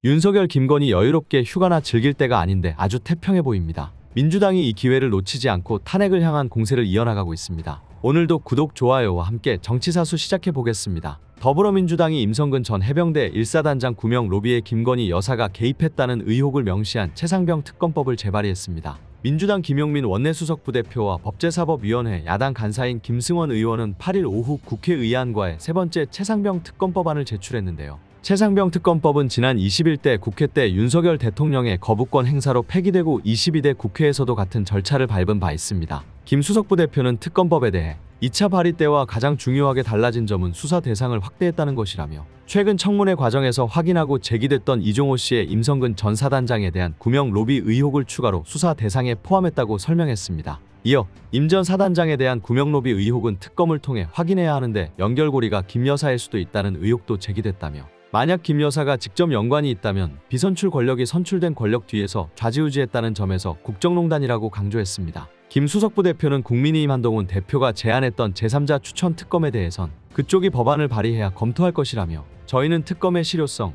윤석열, 김건희 여유롭게 휴가나 즐길 때가 아닌데 아주 태평해 보입니다. 민주당이 이 기회를 놓치지 않고 탄핵을 향한 공세를 이어나가고 있습니다. 오늘도 구독, 좋아요와 함께 정치사수 시작해 보겠습니다. 더불어민주당이 임성근 전 해병대 1사단장 구명 로비에 김건희 여사가 개입했다는 의혹을 명시한 최상병 특검법을 재발의했습니다. 민주당 김용민 원내수석 부대표와 법제사법위원회 야당 간사인 김승원 의원은 8일 오후 국회의안과에 세 번째 최상병 특검법안을 제출했는데요. 최상병 특검법은 지난 21대 국회 때 윤석열 대통령의 거부권 행사로 폐기되고 22대 국회에서도 같은 절차를 밟은 바 있습니다. 김 수석 부대표는 특검법에 대해 2차 발의 때와 가장 중요하게 달라진 점은 수사 대상을 확대했다는 것이라며 최근 청문회 과정에서 확인하고 제기됐던 이종호 씨의 임성근 전 사단장에 대한 구명 로비 의혹을 추가로 수사 대상에 포함했다고 설명했습니다. 이어 임 전 사단장에 대한 구명 로비 의혹은 특검을 통해 확인해야 하는데 연결고리가 김 여사일 수도 있다는 의혹도 제기됐다며 만약 김 여사가 직접 연관이 있다면 비선출 권력이 선출된 권력 뒤에서 좌지우지했다는 점에서 국정농단이라고 강조했습니다. 김 수석 부대표는 국민의힘 한동훈 대표가 제안했던 제3자 추천 특검에 대해선 그쪽이 법안을 발의해야 검토할 것이라며 저희는 특검의 실효성,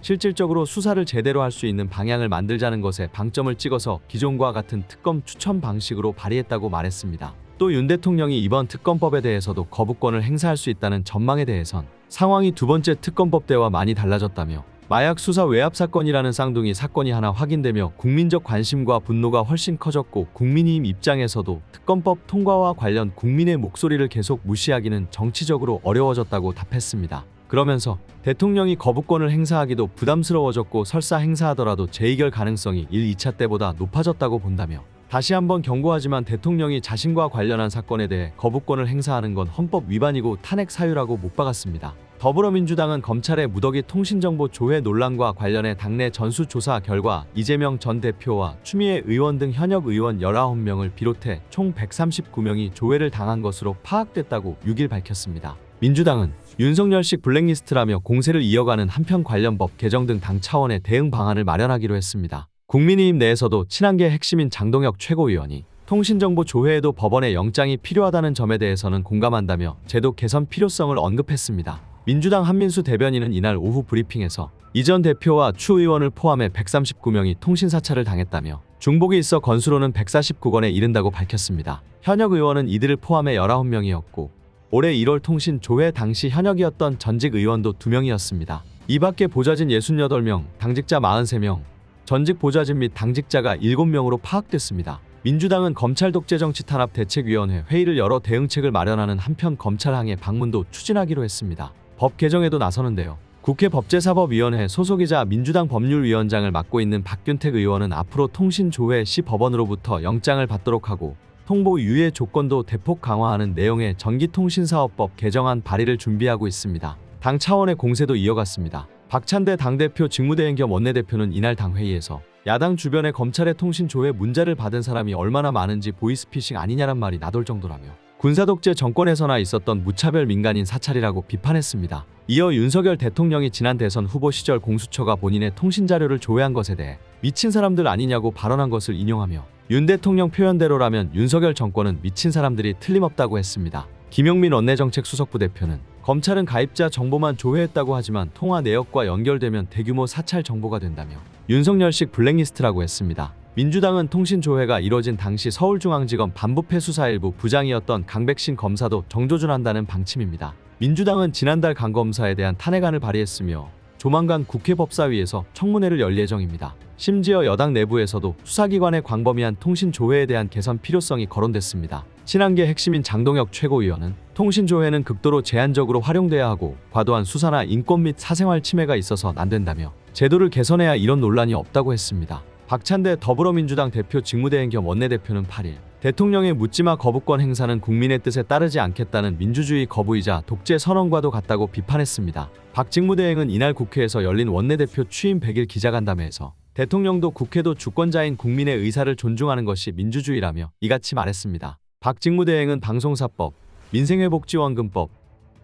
실질적으로 수사를 제대로 할 수 있는 방향을 만들자는 것에 방점을 찍어서 기존과 같은 특검 추천 방식으로 발의했다고 말했습니다. 또 윤 대통령이 이번 특검법에 대해서도 거부권을 행사할 수 있다는 전망에 대해선 상황이 두 번째 특검법 때와 많이 달라졌다며 마약 수사 외압 사건이라는 쌍둥이 사건이 하나 확인되며 국민적 관심과 분노가 훨씬 커졌고 국민의힘 입장에서도 특검법 통과와 관련 국민의 목소리를 계속 무시하기는 정치적으로 어려워졌다고 답했습니다. 그러면서 대통령이 거부권을 행사하기도 부담스러워졌고 설사 행사하더라도 재의결 가능성이 1, 2차 때보다 높아졌다고 본다며 다시 한번 경고하지만 대통령이 자신과 관련한 사건에 대해 거부권을 행사하는 건 헌법 위반이고 탄핵 사유라고 못 박았습니다. 더불어민주당은 검찰의 무더기 통신정보 조회 논란과 관련해 당내 전수조사 결과 이재명 전 대표와 추미애 의원 등 현역 의원 19명을 비롯해 총 139명이 조회를 당한 것으로 파악됐다고 6일 밝혔습니다. 민주당은 윤석열식 블랙리스트라며 공세를 이어가는 한편 관련 법 개정 등 당 차원의 대응 방안을 마련하기로 했습니다. 국민의힘 내에서도 친한계 핵심인 장동혁 최고위원이 통신정보 조회에도 법원의 영장이 필요하다는 점에 대해서는 공감한다며 제도 개선 필요성을 언급했습니다. 민주당 한민수 대변인은 이날 오후 브리핑에서 이 전 대표와 추 의원을 포함해 139명이 통신사찰을 당했다며 중복이 있어 건수로는 149건에 이른다고 밝혔습니다. 현역 의원은 이들을 포함해 19명이었고 올해 1월 통신 조회 당시 현역이었던 전직 의원도 2명이었습니다. 이 밖에 보좌진 68명, 당직자 43명, 전직 보좌진 및 당직자가 7명으로 파악됐습니다. 민주당은 검찰 독재 정치 탄압 대책위원회 회의를 열어 대응책을 마련하는 한편 검찰 항해 방문도 추진하기로 했습니다. 법 개정에도 나서는데요. 국회 법제사법위원회 소속이자 민주당 법률위원장을 맡고 있는 박균택 의원은 앞으로 통신조회 시 법원으로부터 영장을 받도록 하고 통보 유예 조건도 대폭 강화하는 내용의 전기통신사업법 개정안 발의를 준비하고 있습니다. 당 차원의 공세도 이어갔습니다. 박찬대 당대표 직무대행 겸 원내대표는 이날 당회의에서 야당 주변에 검찰의 통신조회 문자를 받은 사람이 얼마나 많은지 보이스피싱 아니냐란 말이 나돌 정도라며 군사독재 정권에서나 있었던 무차별 민간인 사찰이라고 비판했습니다. 이어 윤석열 대통령이 지난 대선 후보 시절 공수처가 본인의 통신자료를 조회한 것에 대해 미친 사람들 아니냐고 발언한 것을 인용하며 윤 대통령 표현대로라면 윤석열 정권은 미친 사람들이 틀림없다고 했습니다. 김용민 원내정책수석부대표는 검찰은 가입자 정보만 조회했다고 하지만 통화 내역과 연결되면 대규모 사찰 정보가 된다며 윤석열식 블랙리스트라고 했습니다. 민주당은 통신조회가 이뤄진 당시 서울중앙지검 반부패 수사 일부 부장이었던 강백신 검사도 정조준한다는 방침입니다. 민주당은 지난달 강 검사에 대한 탄핵안을 발의했으며 조만간 국회 법사위에서 청문회를 열 예정입니다. 심지어 여당 내부에서도 수사기관의 광범위한 통신조회에 대한 개선 필요성이 거론됐습니다. 친한계 핵심인 장동혁 최고위원은 통신조회는 극도로 제한적으로 활용돼야 하고 과도한 수사나 인권 및 사생활 침해가 있어서 안 된다며 제도를 개선해야 이런 논란이 없다고 했습니다. 박찬대 더불어민주당 대표 직무대행 겸 원내대표는 8일 대통령의 묻지마 거부권 행사는 국민의 뜻에 따르지 않겠다는 민주주의 거부이자 독재 선언과도 같다고 비판했습니다. 박 직무대행은 이날 국회에서 열린 원내대표 취임 100일 기자간담회에서 대통령도 국회도 주권자인 국민의 의사를 존중하는 것이 민주주의라며 이같이 말했습니다. 박 직무대행은 방송사법, 민생회복지원금법,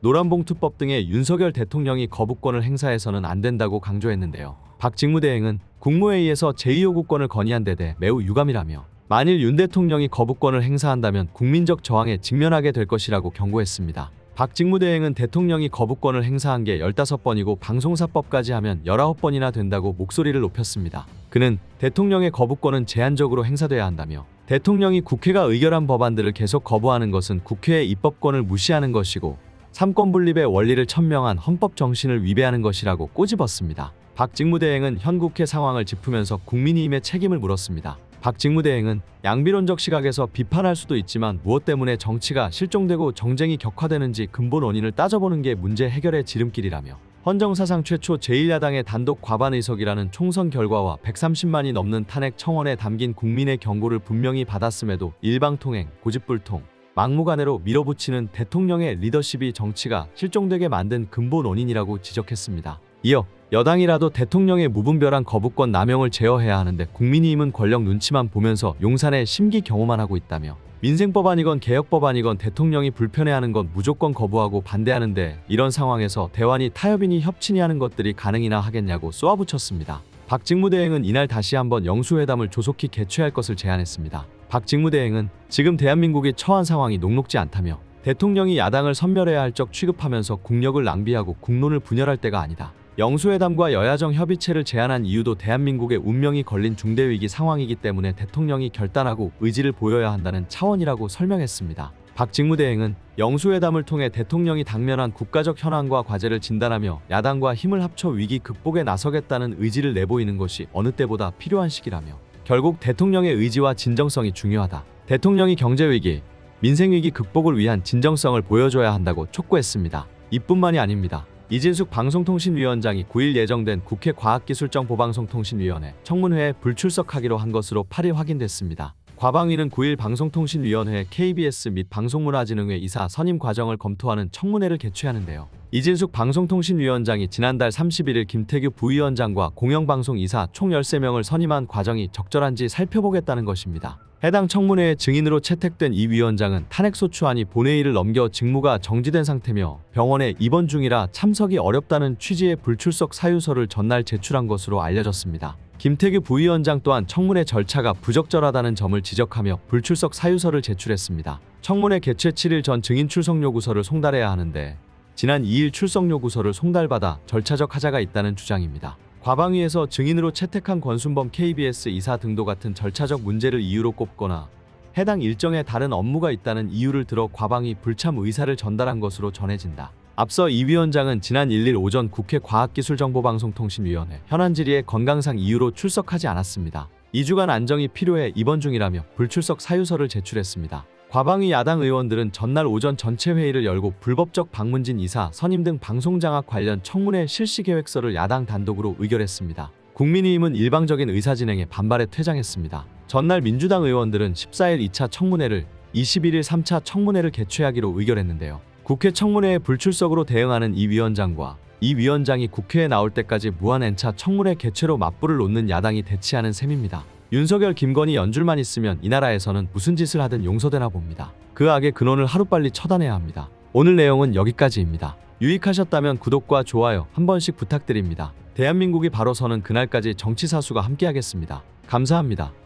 노란봉투법 등의 윤석열 대통령이 거부권을 행사해서는 안 된다고 강조했는데요. 박 직무대행은 국무회의에서 제2요구권을 건의한 데 대해 매우 유감이라며 만일 윤 대통령이 거부권을 행사한다면 국민적 저항에 직면하게 될 것이라고 경고했습니다. 박직무대행은 대통령이 거부권을 행사한 게 15번이고 방송사법까지 하면 19번이나 된다고 목소리를 높였습니다. 그는 대통령의 거부권은 제한적으로 행사돼야 한다며 대통령이 국회가 의결한 법안들을 계속 거부하는 것은 국회의 입법권을 무시하는 것이고 삼권 분립의 원리를 천명한 헌법 정신을 위배하는 것이라고 꼬집었습니다. 박직무대행은 현 국회 상황을 짚으면서 국민의힘의 책임을 물었습니다. 박직무대행은 양비론적 시각에서 비판할 수도 있지만 무엇 때문에 정치가 실종되고 정쟁이 격화되는지 근본 원인을 따져보는 게 문제 해결의 지름길이라며 헌정사상 최초 제1야당의 단독 과반 의석이라는 총선 결과와 130만이 넘는 탄핵 청원에 담긴 국민의 경고를 분명히 받았음에도 일방통행, 고집불통, 막무가내로 밀어붙이는 대통령의 리더십이 정치가 실종되게 만든 근본 원인이라고 지적했습니다. 이어 여당이라도 대통령의 무분별한 거부권 남용을 제어해야 하는데 국민의힘은 권력 눈치만 보면서 용산의 심기 경호만 하고 있다며 민생법안이건 개혁법안이건 대통령이 불편해하는 건 무조건 거부하고 반대하는데 이런 상황에서 대환이 타협이니 협친이 하는 것들이 가능이나 하겠냐고 쏘아붙였습니다. 박직무대행은 이날 다시 한번 영수회담을 조속히 개최할 것을 제안했습니다. 박직무대행은 지금 대한민국이 처한 상황이 녹록지 않다며 대통령이 야당을 선멸해야 할 적 취급하면서 국력을 낭비하고 국론을 분열할 때가 아니다. 영수회담과 여야정 협의체를 제안한 이유도 대한민국의 운명이 걸린 중대위기 상황이기 때문에 대통령이 결단하고 의지를 보여야 한다는 차원이라고 설명했습니다. 박직무대행은 영수회담을 통해 대통령이 당면한 국가적 현안과 과제를 진단하며 야당과 힘을 합쳐 위기 극복에 나서겠다는 의지를 내보이는 것이 어느 때보다 필요한 시기라며 결국 대통령의 의지와 진정성이 중요하다. 대통령이 경제위기, 민생위기 극복을 위한 진정성을 보여줘야 한다고 촉구했습니다. 이뿐만이 아닙니다. 이진숙 방송통신위원장이 9일 예정된 국회 과학기술정보방송통신위원회 청문회에 불출석하기로 한 것으로 8일 확인됐습니다. 과방위는 9일 방송통신위원회 KBS 및 방송문화진흥회 이사 선임 과정을 검토하는 청문회를 개최하는데요. 이진숙 방송통신위원장이 지난달 31일 김태규 부위원장과 공영방송 이사 총 13명을 선임한 과정이 적절한지 살펴보겠다는 것입니다. 해당 청문회에 증인으로 채택된 이 위원장은 탄핵소추안이 본회의를 넘겨 직무가 정지된 상태며 병원에 입원 중이라 참석이 어렵다는 취지의 불출석 사유서를 전날 제출한 것으로 알려졌습니다. 김태규 부위원장 또한 청문회 절차가 부적절하다는 점을 지적하며 불출석 사유서를 제출했습니다. 청문회 개최 7일 전 증인 출석 요구서를 송달해야 하는데 지난 2일 출석 요구서를 송달받아 절차적 하자가 있다는 주장입니다. 과방위에서 증인으로 채택한 권순범 KBS 이사 등도 같은 절차적 문제를 이유로 꼽거나 해당 일정에 다른 업무가 있다는 이유를 들어 과방위 불참 의사를 전달한 것으로 전해진다. 앞서 이 위원장은 지난 1일 오전 국회 과학기술정보방송통신위원회 현안 질의에 건강상 이유로 출석하지 않았습니다. 2주간 안정이 필요해 입원 중이라며 불출석 사유서를 제출했습니다. 과방위 야당 의원들은 전날 오전 전체 회의를 열고 불법적 방문진 이사 선임 등 방송장악 관련 청문회 실시 계획서를 야당 단독으로 의결했습니다. 국민의힘은 일방적인 의사진행에 반발해 퇴장했습니다. 전날 민주당 의원들은 14일 2차 청문회를 21일 3차 청문회를 개최하기로 의결했는데요. 국회 청문회에 불출석으로 대응하는 이 위원장과 이 위원장이 국회에 나올 때까지 무한 N차 청문회 개최로 맞불을 놓는 야당이 대치하는 셈입니다. 윤석열, 김건희 연줄만 있으면 이 나라에서는 무슨 짓을 하든 용서되나 봅니다. 그 악의 근원을 하루빨리 처단해야 합니다. 오늘 내용은 여기까지입니다. 유익하셨다면 구독과 좋아요 한 번씩 부탁드립니다. 대한민국이 바로 서는 그날까지 정치사수가 함께하겠습니다. 감사합니다.